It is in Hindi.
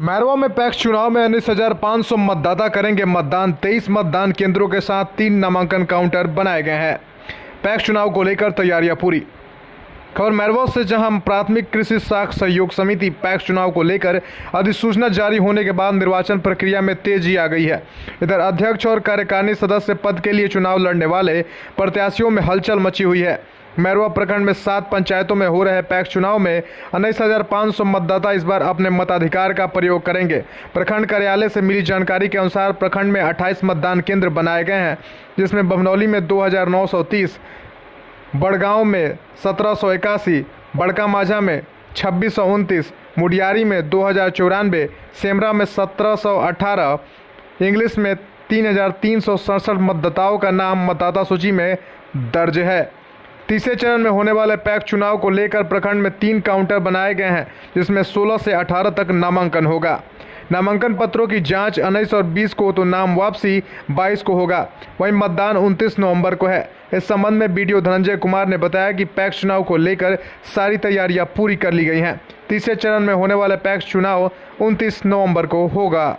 मैरवा में पैक्स चुनाव में 19,500 मतदाता करेंगे मतदान। 23 मतदान केंद्रों के साथ 3 नामांकन काउंटर बनाए गए हैं। पैक्स चुनाव को लेकर तैयारियां पूरी। खबर मैरवा से, जहां प्राथमिक कृषि साख सहयोग समिति पैक्स चुनाव को लेकर अधिसूचना जारी होने के बाद निर्वाचन प्रक्रिया में तेजी आ गई है। इधर अध्यक्ष और कार्यकारिणी सदस्य पद के लिए चुनाव लड़ने वाले प्रत्याशियों में हलचल मची हुई है। मैरवा प्रखंड में 7 पंचायतों में हो रहे पैक्स चुनाव में 19,500 मतदाता इस बार अपने मताधिकार का प्रयोग करेंगे। प्रखंड कार्यालय से मिली जानकारी के अनुसार प्रखंड में 28 मतदान केंद्र बनाए गए हैं, जिसमें बभनौली में 2,930, बड़गांव में 1,781, बड़का माझा में 2,629, मुडियारी में 2,094, सेमरा में 1,718, इंग्लिश में 3,367 मतदाताओं का नाम मतदाता सूची में दर्ज है। तीसरे चरण में होने वाले पैक्स चुनाव को लेकर प्रखंड में 3 काउंटर बनाए गए हैं, जिसमें 16 से 18 तक नामांकन होगा। नामांकन पत्रों की जांच 19 और 20 को तो नाम वापसी 22 को होगा। वहीं मतदान 29 नवंबर को है। इस संबंध में बीडीओ धनंजय कुमार ने बताया कि पैक्स चुनाव को लेकर सारी तैयारियां पूरी कर ली गई हैं। तीसरे चरण में होने वाले पैक्स चुनाव 29 नवंबर को होगा।